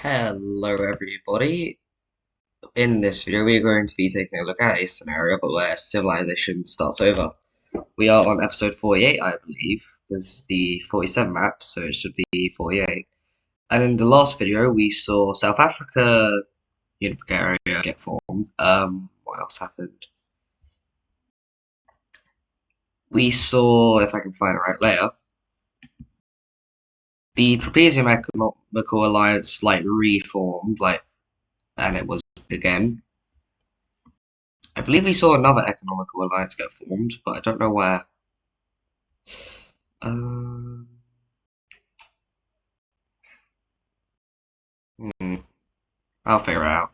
Hello everybody. In this video we are going to be taking a look at a scenario but where civilization starts over. We are on episode 48 I believe, because the 47 map, so it should be 48. And in the last video we saw South Africa, Bulgaria get formed. What else happened? We saw, if I can find the right layer, the Trapezium Economical Alliance reformed, and it was again. I believe we saw another economical alliance get formed, but I don't know where. I'll figure it out.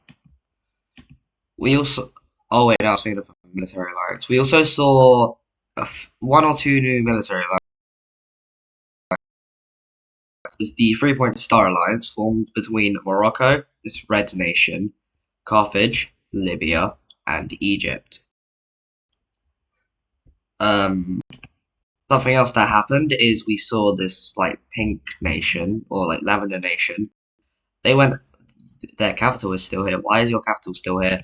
We also, oh wait, no, I was thinking of a military alliance. We also saw one or two new military alliances. The 3-point star alliance formed between Morocco, this red nation, Carthage, Libya, and Egypt. Something else that happened is we saw this pink nation or lavender nation. They went, their capital is still here. Why is your capital still here?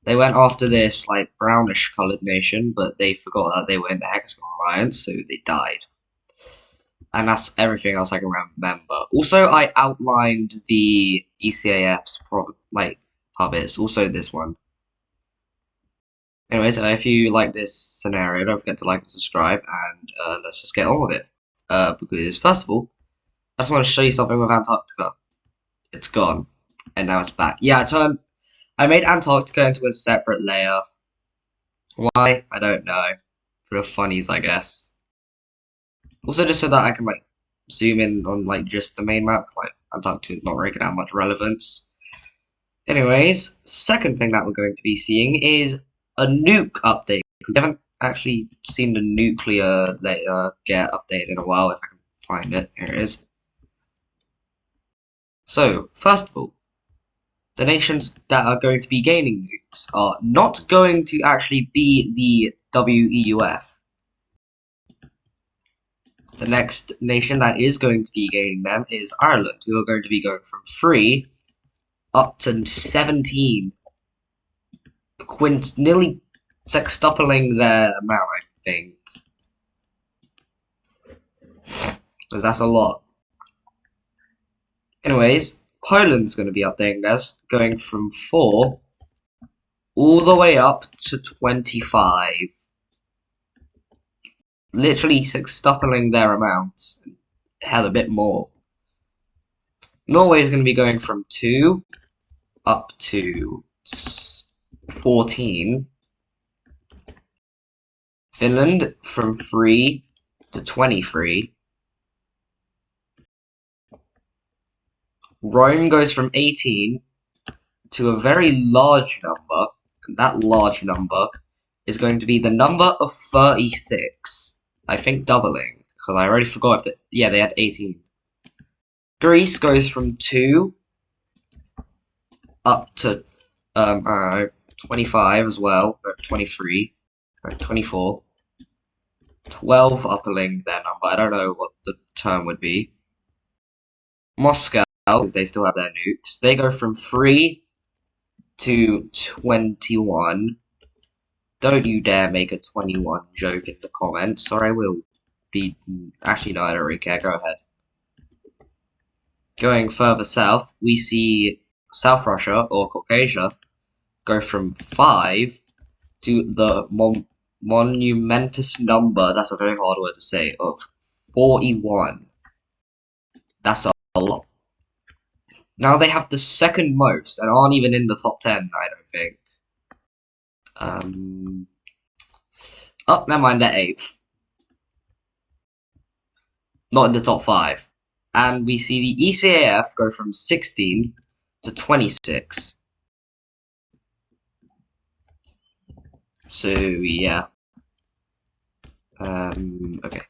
They went after this brownish colored nation, but they forgot that they were in the Hexagon Alliance, so they died. And that's everything else I can remember. Also, I outlined the ECAF's puppets. Also, this one. Anyways, if you like this scenario, don't forget to like and subscribe, and let's just get on with it. Because first of all, I just want to show you something with Antarctica. It's gone, and now it's back. Yeah, I made Antarctica into a separate layer. Why? I don't know. For the funnies, I guess. Also, just so that I can zoom in on just the main map. Antarctica is not really gonna have much relevance. Anyways, second thing that we're going to be seeing is a nuke update. We haven't actually seen the nuclear layer get updated in a while. If I can find it, here it is. So, first of all, the nations that are going to be gaining nukes are not going to actually be the WEUF. The next nation that is going to be gaining them is Ireland, who are going to be going from 3 up to 17. Nearly sextupling their amount, I think. Because that's a lot. Anyways, Poland's going to be updating theirs, going from 4 all the way up to 25. Literally sextupling their amount. Hell, a bit more. Norway is going to be going from 2 up to 14. Finland from 3 to 23. Rome goes from 18 to a very large number, and that large number is going to be the number of 36. I think doubling, because I already forgot if yeah, they had 18. Greece goes from 2 up to I don't know, 25 as well, or 23, or 24. 12 upping their number. I don't know what the term would be. Moscow, because they still have their nukes, they go from 3 to 21. Don't you dare make a 21 joke in the comments, or I will be... Actually, no, I don't really care. Go ahead. Going further south, we see South Russia, or Caucasia, go from 5 to the monumentous number, that's a very hard word to say, of 41. That's a lot. Now they have the second most, and aren't even in the top 10, I don't think. Oh, never mind, they're 8th. Not in the top 5. And we see the ECAF go from 16 to 26. So, yeah. Okay.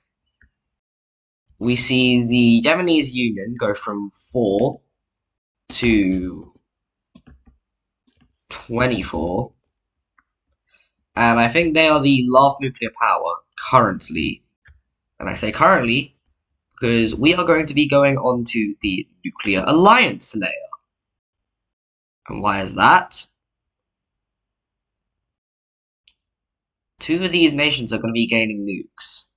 We see the Yemenese Union go from 4 to 24. And I think they are the last nuclear power currently. And I say currently because we are going to be going on to the Nuclear Alliance layer. And why is that? Two of these nations are going to be gaining nukes.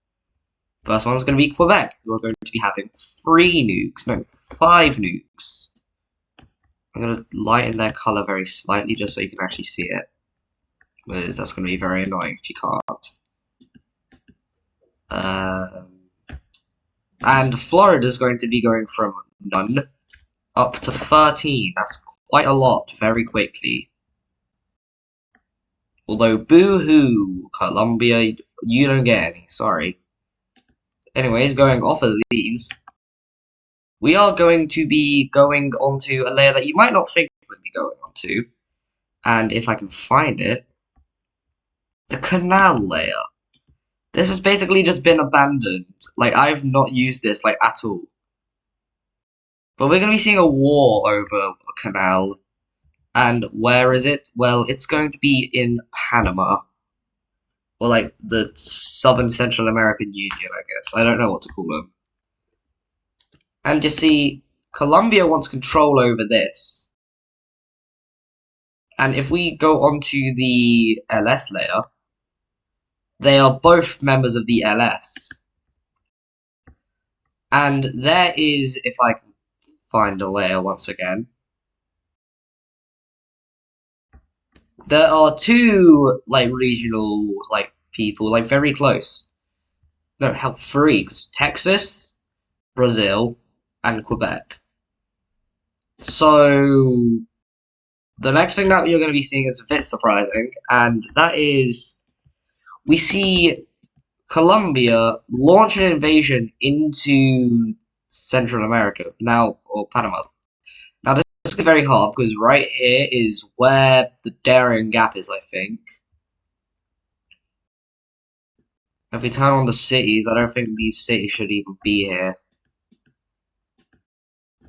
First one's going to be Quebec, who are going to be having 3 nukes. No, 5 nukes. I'm going to lighten their color very slightly just so you can actually see it. Because that's going to be very annoying if you can't. And Florida's going to be going from none up to 13. That's quite a lot very quickly. Although, boo-hoo, Colombia, you don't get any, sorry. Anyways, going off of these, we are going to be going onto a layer that you might not think we'd be going onto. And if I can find it, the canal layer. This has basically just been abandoned. Like, I've not used this, like, at all. But we're going to be seeing a war over a canal. And where is it? Well, it's going to be in Panama. Or, like, the Southern Central American Union, I guess. I don't know what to call them. And you see, Colombia wants control over this. And if we go onto the LS layer, they are both members of the LS. And there is, if I can find a layer once again, there are 2, like, regional, like, people, like, very close. No, hell, 3, because Texas, Brazil, and Quebec. So, the next thing that you're going to be seeing is a bit surprising, and that is, we see Colombia launch an invasion into Central America, now, or Panama. Now, this is very hard, because right here is where the Darien Gap is, I think. If we turn on the cities, I don't think these cities should even be here.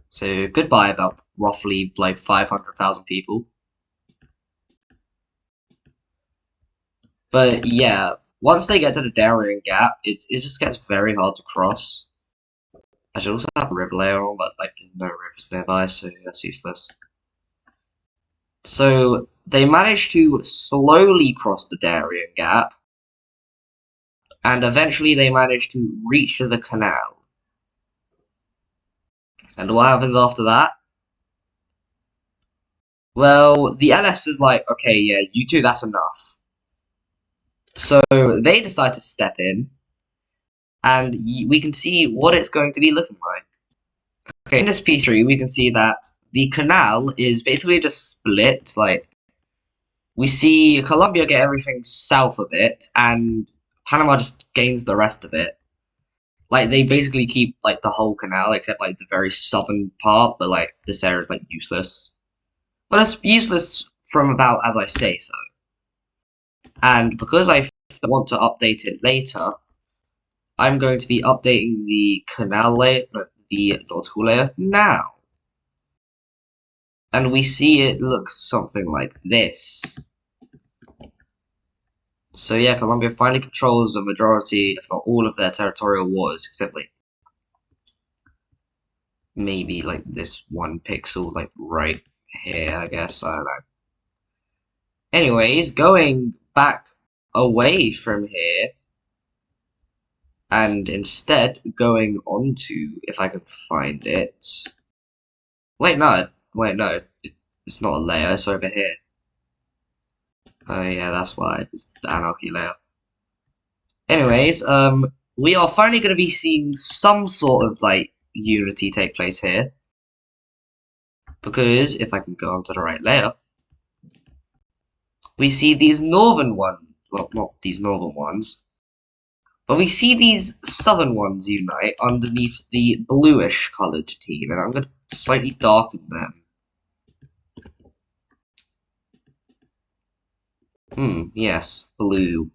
So, goodbye about roughly, like, 500,000 people. But, yeah, once they get to the Darien Gap, it just gets very hard to cross. I should also have a river layer on, but, like, there's no rivers nearby, so that's useless. So, they managed to slowly cross the Darien Gap, and eventually they managed to reach the canal. And what happens after that? Well, the LS is like, okay, yeah, you two, that's enough. So they decide to step in, and we can see what it's going to be looking like. Okay, in this P3, we can see that the canal is basically just split. Like, we see Colombia get everything south of it, and Panama just gains the rest of it. Like, they basically keep, like, the whole canal, except, like, the very southern part, but, like, this area is, like, useless. But it's useless from about as I say so. And because I want to update it later, I'm going to be updating the canal layer, no, the nautical layer now. And we see it looks something like this. So yeah, Colombia finally controls the majority, if not all, of their territorial waters, except like maybe like this 1 pixel, like right here, I guess. I don't know. Anyways, going back away from here, and instead going on to, if I can find it. Wait, no, it's not a layer, it's over here. Oh yeah, that's why, it's the anarchy layer. Anyways, we are finally going to be seeing some sort of, like, unity take place here. Because, if I can go onto the right layer, we see these northern ones, well, not these northern ones, but we see these southern ones unite underneath the bluish coloured team, and I'm going to slightly darken them. Yes, blue.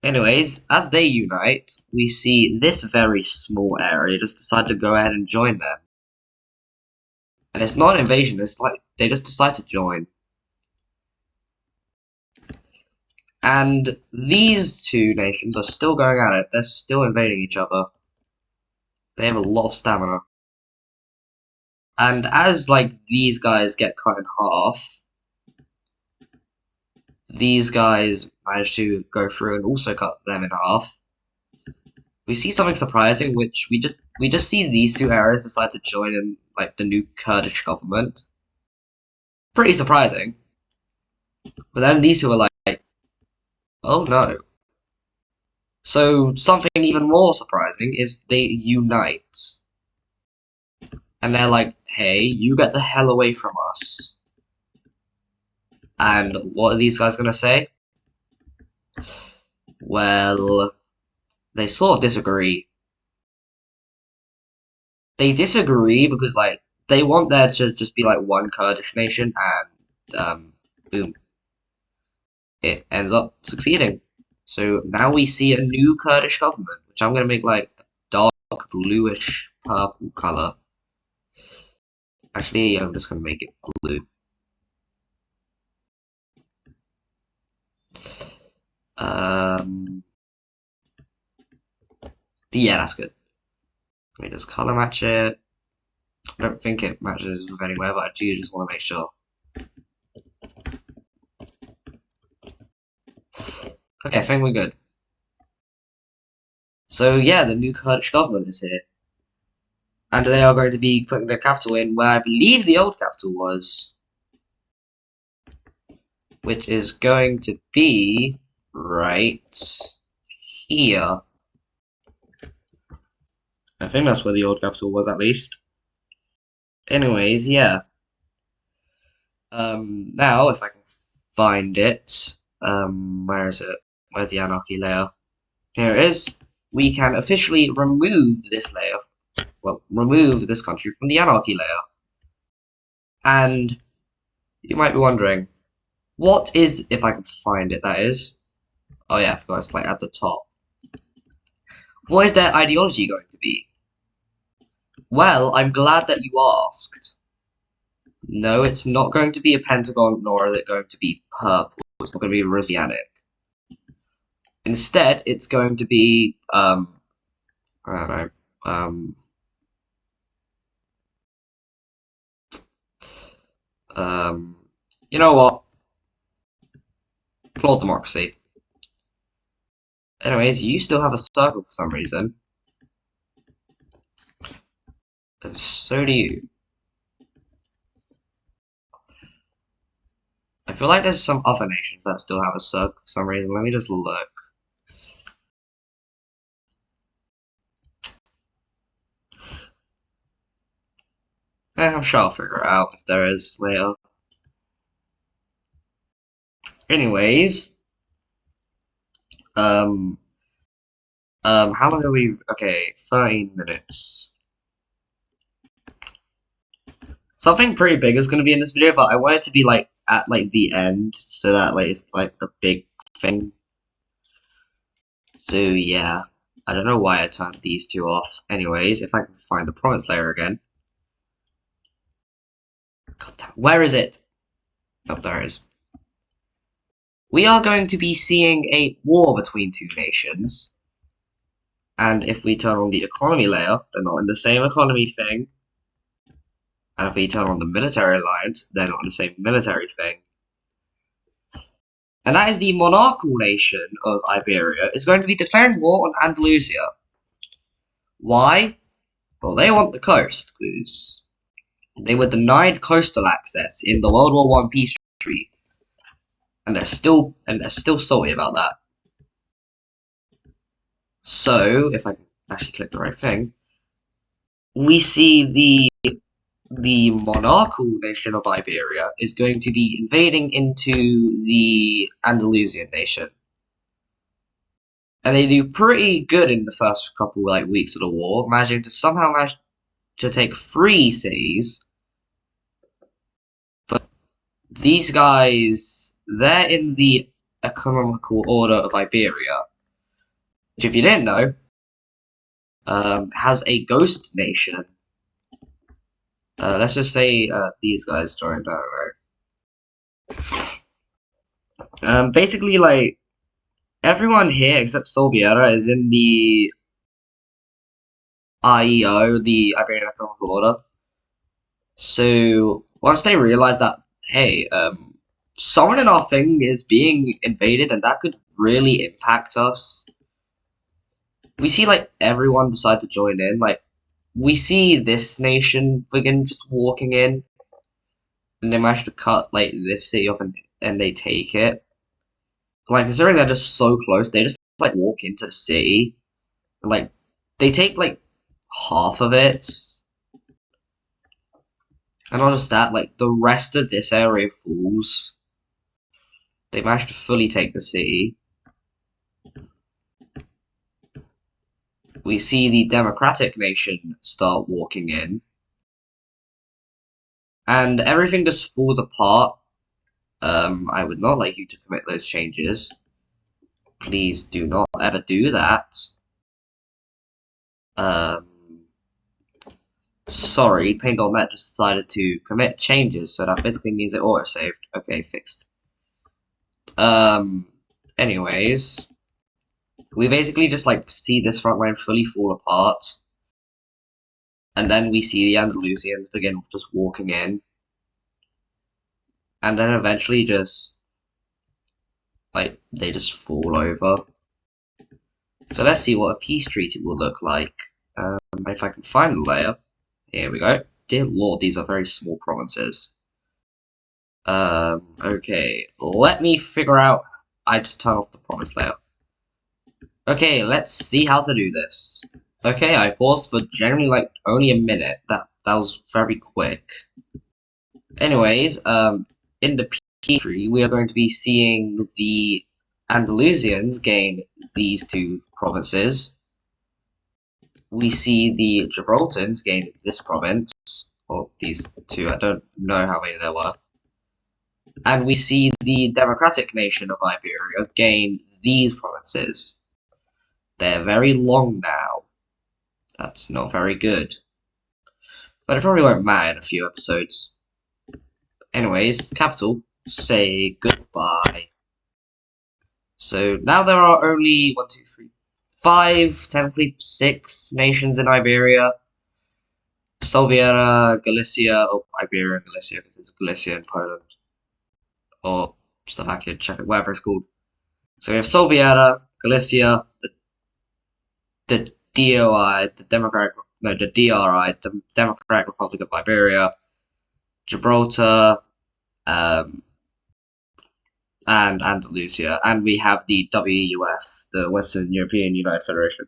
Anyways, as they unite, we see this very small area just decide to go ahead and join them. And it's not an invasion, it's like they just decide to join. And these 2 nations are still going at it, they're still invading each other. They have a lot of stamina. And as, like, these guys get cut in half, these guys manage to go through and also cut them in half. We see something surprising, which we just see these two areas decide to join in, like, the new Kurdish government. Pretty surprising. But then these two are like, oh no. So something even more surprising is they unite. And they're like, hey, you get the hell away from us. And what are these guys gonna say? Well, they sort of disagree. They disagree because, like, they want there to just be, like, one Kurdish nation, and, boom. It ends up succeeding. So now we see a new Kurdish government, which I'm gonna make, like, a dark bluish purple color. Actually, I'm just gonna make it blue. Yeah, that's good. Let me just color match it. I don't think it matches with anywhere, but I do just want to make sure. Okay, I think we're good. So yeah, the new Kurdish government is here. And they are going to be putting their capital in where I believe the old capital was. Which is going to be right here. I think that's where the old capital was, at least. Anyways, yeah. Now, if I can find it, where is it? Where's the anarchy layer? Here it is. We can officially remove this layer. Well, remove this country from the anarchy layer. And you might be wondering, what is, if I can find it, that is. Oh yeah, I forgot, it's like at the top. What is their ideology going to be? Well, I'm glad that you asked. No, it's not going to be a pentagon, nor is it going to be purple. It's not going to be Rosianic. Instead, it's going to be, I don't know, you know what? Flawed democracy. Anyways, you still have a circle for some reason. And so do you. I feel like there's some other nations that still have a circle for some reason. Let me just look. I'm sure I'll figure it out if there is later. Anyways, how long are we? Okay, 13 minutes. Something pretty big is going to be in this video, but I want it to be like at like the end, so that like it's like a big thing. So yeah, I don't know why I turned these two off. Anyways, if I can find the promise layer again. God damn, where is it? Oh, there it is. We are going to be seeing a war between two nations. And if we turn on the economy layer, they're not in the same economy thing. And if we turn on the military alliance, they're not in the same military thing. And that is the monarchical nation of Iberia is going to be declaring war on Andalusia. Why? Well, they want the coast, because they were denied coastal access in the World War I peace treaty. And they're still salty about that. So, if I can actually click the right thing, we see the monarchical nation of Iberia is going to be invading into the Andalusian nation. And they do pretty good in the first couple like weeks of the war, managing to somehow manage to take 3 cities. But these guys, they're in the economical order of Iberia, which if you didn't know, has a ghost nation. Let's just say these guys joined, basically, like, everyone here except Solviera is in the IEO, the Iberian Economic Order. So once they realize that, hey, someone in our thing is being invaded and that could really impact us, we see like everyone decide to join in. Like we see this nation begin just walking in, and they manage to cut like this city off, and they take it. Like considering they're just so close, they just like walk into the city, and, like they take like half of it. And not just that, like the rest of this area falls. They managed to fully take the city. We see the democratic nation start walking in. And everything just falls apart. I would not like you to commit those changes. Please do not ever do that. Um, sorry, Paint.net just decided to commit changes, so that basically means it auto-saved. Okay, fixed. Anyways, we basically just like see this front line fully fall apart. And then we see the Andalusians begin just walking in. And then eventually just, like, they just fall over. So let's see what a peace treaty will look like. If I can find the layer. Here we go. Dear Lord, these are very small provinces. Okay. Let me figure out. I just turn off the province layer. Okay, let's see how to do this. Okay, I paused for generally like only a minute. That was very quick. Anyways, in the peace treaty, we are going to be seeing the Andalusians gain these two provinces. We see the Gibraltars gain this province, or these two, I don't know how many there were. And we see the democratic nation of Iberia gain these provinces. They're very long now. That's not very good. But it probably won't matter in a few episodes. Anyways, capital, say goodbye. So now there are only 1, 2, 3, 5, technically 6 nations in Iberia. Solviera, Galicia, or Iberia and Galicia, because there's Galicia in Poland. Or Slovakia, Czech, whatever it's called. So we have Solviera, Galicia, the DOI, the DRI, the Democratic Republic of Iberia, Gibraltar, and Andalusia, and we have the WEUF, the Western European United Federation.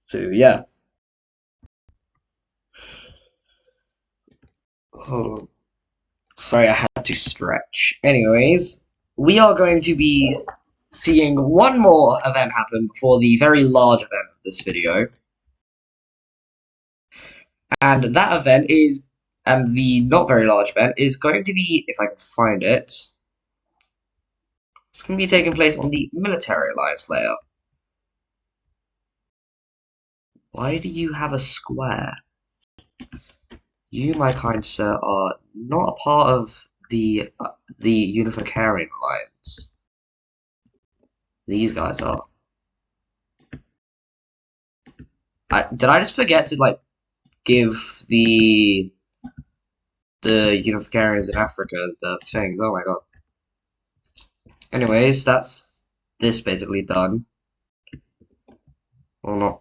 So yeah. Hold on. Sorry, I had to stretch. Anyways, we are going to be seeing one more event happen before the very large event of this video. And that event is, and the not very large event, is going to be, if I can find it, it's going to be taking place on the military alliance layer. Why do you have a square? You, my kind sir, are not a part of the Unificarian Alliance. These guys are. Did I just forget to like give the Unificarians in Africa the things? Oh my god. Anyways, that's this basically done. Well, not.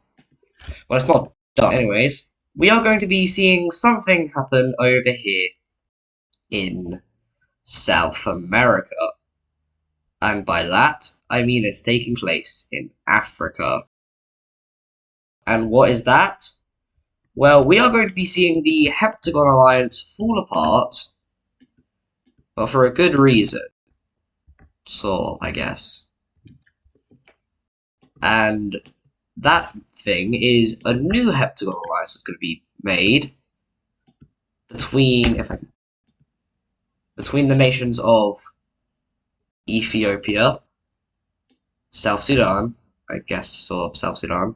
Well, it's not done. Anyways, we are going to be seeing something happen over here in South America. And by that, I mean it's taking place in Africa. And what is that? Well, we are going to be seeing the Heptagon Alliance fall apart, but for a good reason. So, I guess. And that thing is a new Heptagon Alliance that's going to be made between, between the nations of Ethiopia, South Sudan, I guess, sort of South Sudan,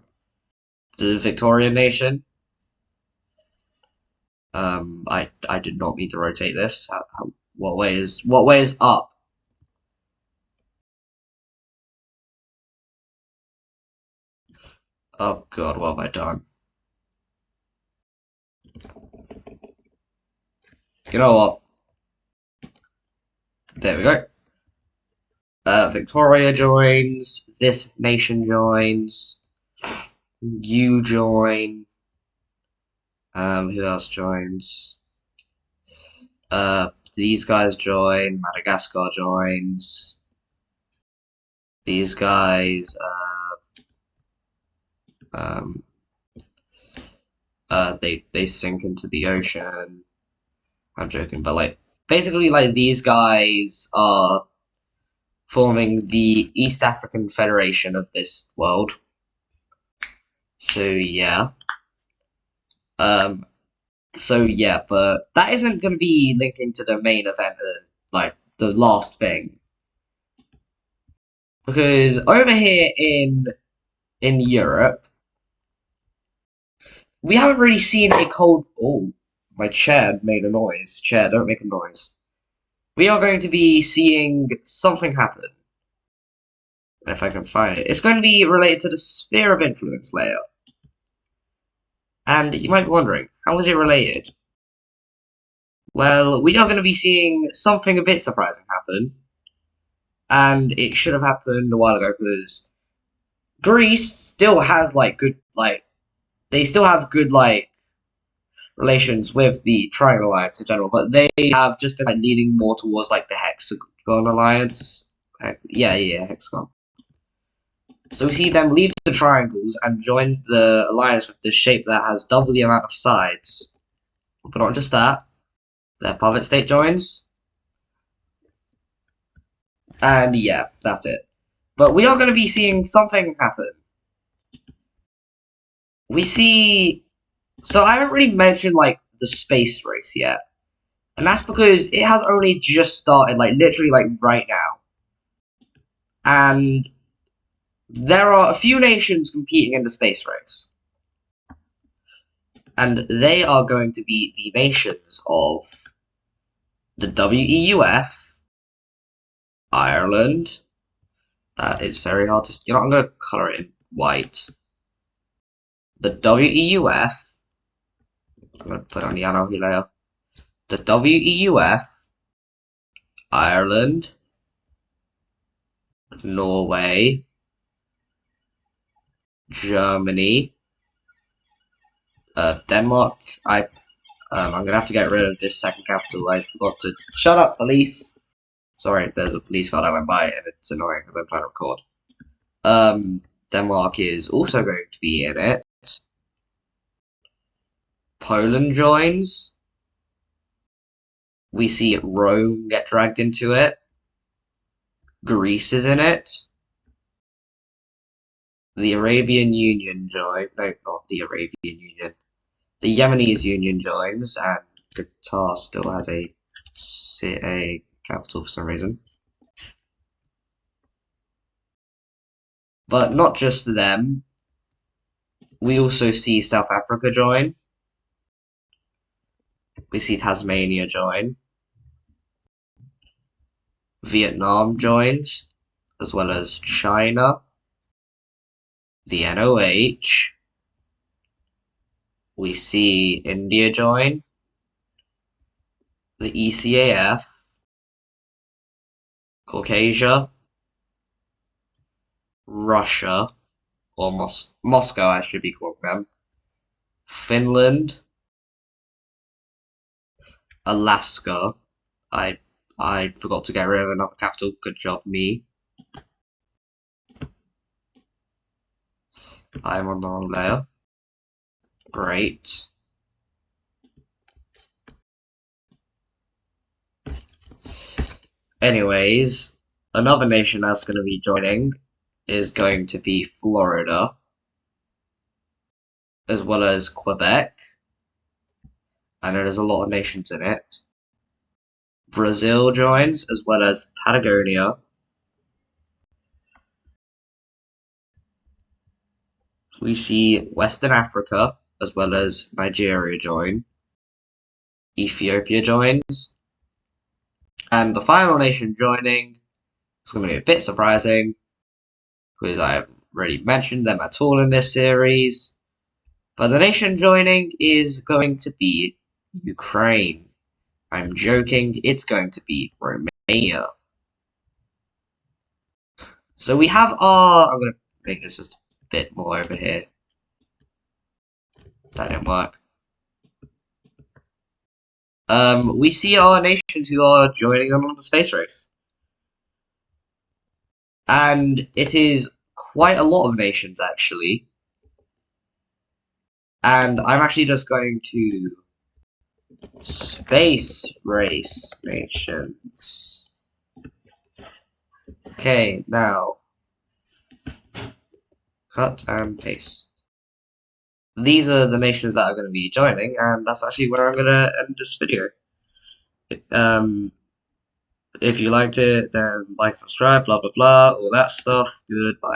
the Victorian nation. I did not mean to rotate this. What way is up? Oh god, what have I done? You know what? There we go. Victoria joins. This nation joins. You join. Who else joins? These guys join. Madagascar joins. These guys. They sink into the ocean. I'm joking, but like basically, like these guys are forming the East African Federation of this world. So yeah. But that isn't going to be linking to the main event, like the last thing, because over here in Europe, we haven't really seen a cold. Oh, my chair made a noise. Chair, don't make a noise. We are going to be seeing something happen. If I can find it, it's going to be related to the sphere of influence layer. And you might be wondering, how is it related? Well, we are going to be seeing something a bit surprising happen. And it should have happened a while ago because Greece still has they still have good relations with the Triangle Alliance in general, but they have just been leaning more towards the Hexagon Alliance. Hexagon. So we see them leave the triangles and join the alliance with the shape that has double the amount of sides. But not just that, their puppet state joins. And yeah, that's it. But we are going to be seeing something happen. We see... So I haven't really mentioned, the space race yet. And that's because it has only just started, literally, right now. And there are a few nations competing in the space race. And they are going to be the nations of the WEUF, Ireland. That is very hard to... You know, I'm going to colour it in white. The WEUF. I'm going to put on the Anohi layer. The WEUF, Ireland, Norway, Germany, Denmark. I'm gonna have to get rid of this second capital. I forgot to. Shut up, police. Sorry, there's a police car that went by, and it's annoying because I'm trying to record. Denmark is also going to be in it. Poland joins. We see Rome get dragged into it. Greece is in it. The Arabian Union joined. No, not the Arabian Union. The Yemenis Union joins, and Qatar still has a capital for some reason. But not just them. We also see South Africa join. We see Tasmania join. Vietnam joins, as well as China. The NOH. We see India join. The ECAF. Caucasia. Russia. Or Moscow, I should be calling them. Finland. Alaska. I forgot to get rid of another capital. Good job, me. I'm on the wrong layer. Great. Anyways, another nation that's going to be joining is going to be Florida, as well as Quebec. I know there's a lot of nations in it. Brazil joins, as well as Patagonia. We see Western Africa, as well as Nigeria join. Ethiopia joins. And the final nation joining is going to be a bit surprising, because I haven't really mentioned them at all in this series. But the nation joining is going to be Ukraine. I'm joking. It's going to be Romania. So we have our. I'm gonna make this just a bit more over here. That didn't work. We see our nations who are joining on the space race. And it is quite a lot of nations, actually. And I'm actually just going to space race nations. Okay, now cut and paste. These are the nations that are going to be joining, and that's actually where I'm going to end this video. If you liked it, then like, subscribe, blah blah blah, all that stuff. Goodbye.